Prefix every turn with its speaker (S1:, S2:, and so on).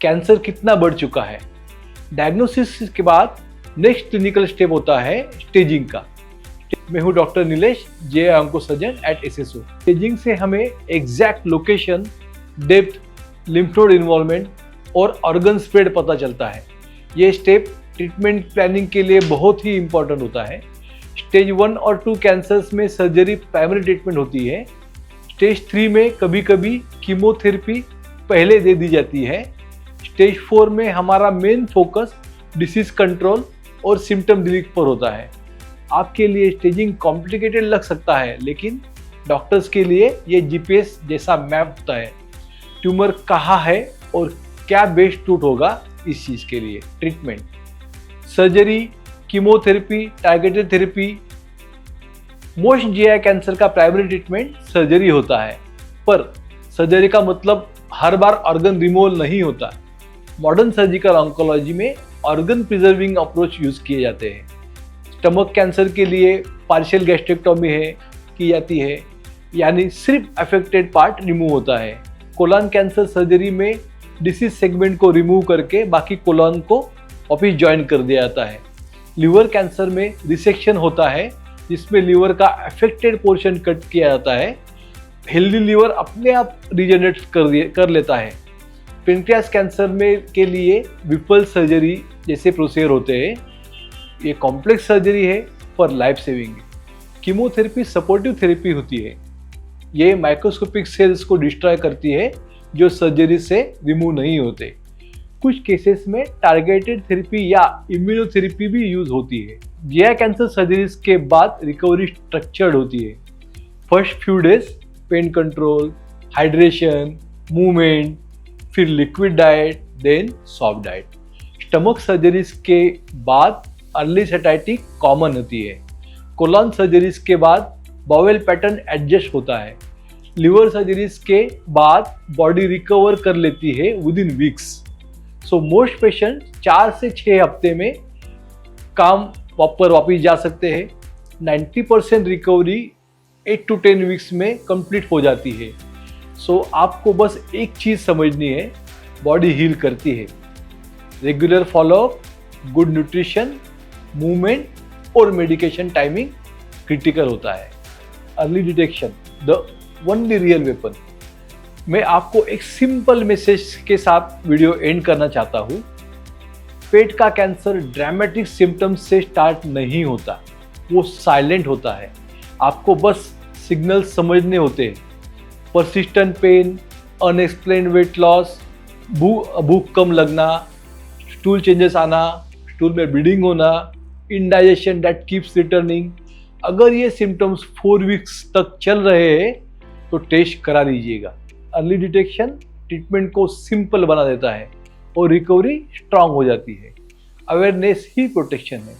S1: Cancer कितना बढ़ चुका है। डायग्नोसिस के बाद नेक्स्ट क्लिनिकल स्टेप होता है स्टेजिंग का। मैं हूँ डॉक्टर नीलेश, जे onco surgeon eight SSO। Staging से हमें exact location, depth, lymph node involvement और ऑर्गन स्प्रेड पता चलता है। ये स्टेप ट्रीटमेंट प्लानिंग के लिए बहुत ही इंपॉर्टेंट होता है। स्टेज 1 और 2 कैंसर्स में सर्जरी प्राइमरी ट्रीटमेंट होती है। स्टेज 3 में कभी कभी कीमोथेरेपी पहले दे दी जाती है। स्टेज 4 में हमारा मेन फोकस डिसीज कंट्रोल और सिम्टम रिलीफ पर होता है। आपके लिए स्टेजिंग कॉम्प्लिकेटेड लग सकता है, लेकिन डॉक्टर्स के लिए ये GPS जैसा मैप होता है। ट्यूमर कहाँ है और क्या बेस्ट रूट होगा इस चीज़ के लिए। Treatment, surgery, chemotherapy, targeted therapy. Most GI cancer का प्राइमरी ट्रीटमेंट सर्जरी होता है, पर सर्जरी का मतलब हर बार ऑर्गन रिमूवल नहीं होता। मॉडर्न सर्जिकल ऑन्कोलॉजी में ऑर्गन प्रिजर्विंग अप्रोच यूज किए जाते हैं। स्टमक कैंसर के लिए पार्शियल गैस्ट्रेक्टोमी की जाती है, यानी सिर्फ अफेक्टेड पार्ट रिमूव होता है। कोलन कैंसर सर्जरी में डिसीज सेगमेंट को रिमूव करके बाकी कोलन को वापिस ज्वाइन कर दिया जाता है। लिवर कैंसर में रिसेक्शन होता है, जिसमें लिवर का अफेक्टेड पोर्शन कट किया जाता है। हेल्दी लिवर अपने आप रिजेनरेट कर लेता है। पेनक्रियास कैंसर में के लिए विपल सर्जरी जैसे प्रोसीजर होते हैं। ये कॉम्प्लेक्स सर्जरी है पर लाइफ सेविंग है। कीमोथेरेपी सपोर्टिव थेरेपी होती है। ये माइक्रोस्कोपिक सेल्स को डिस्ट्रॉय करती है जो सर्जरी से रिमूव नहीं होते। कुछ केसेस में टारगेटेड थेरेपी या इम्यूनोथेरेपी भी यूज होती है। GI कैंसर सर्जरीज के बाद रिकवरी स्ट्रक्चर्ड होती है। First few days pain control, hydration, movement, फिर liquid diet, then soft diet. Stomach surgeries के बाद अर्ली सेटाइटी कॉमन होती है। कोलन सर्जरीज के बाद बाउल पैटर्न एडजस्ट होता है। लिवर सर्जरीज के बाद बॉडी रिकवर कर लेती है with in weeks. So most patient 4 से 6 हफ्ते में काम पर वापस जा सकते हैं। 90% रिकवरी 8 to 10 वीक्स में कंप्लीट हो जाती है। सो आपको बस एक चीज़ समझनी है, बॉडी हील करती है। Regular follow up, good nutrition, movement और मेडिकेशन टाइमिंग क्रिटिकल होता है। Early detection, the only real weapon. मैं आपको एक सिंपल मैसेज के साथ वीडियो एंड करना चाहता हूँ। पेट का कैंसर ड्रामेटिक सिम्टम्स से स्टार्ट नहीं होता, वो साइलेंट होता है। आपको बस सिग्नल समझने होते हैं। Persistent pain, unexplained weight loss, भूख कम लगना, स्टूल चेंजेस आना, स्टूल में ब्लीडिंग होना, इंडाइजेशन दैट कीप्स रिटर्निंग। अगर ये सिम्टम्स 4 वीक्स तक चल रहे हैं तो टेस्ट करा लीजिएगा। अर्ली डिटेक्शन ट्रीटमेंट को सिंपल बना देता है और रिकवरी स्ट्रांग हो जाती है। अवेयरनेस ही प्रोटेक्शन है।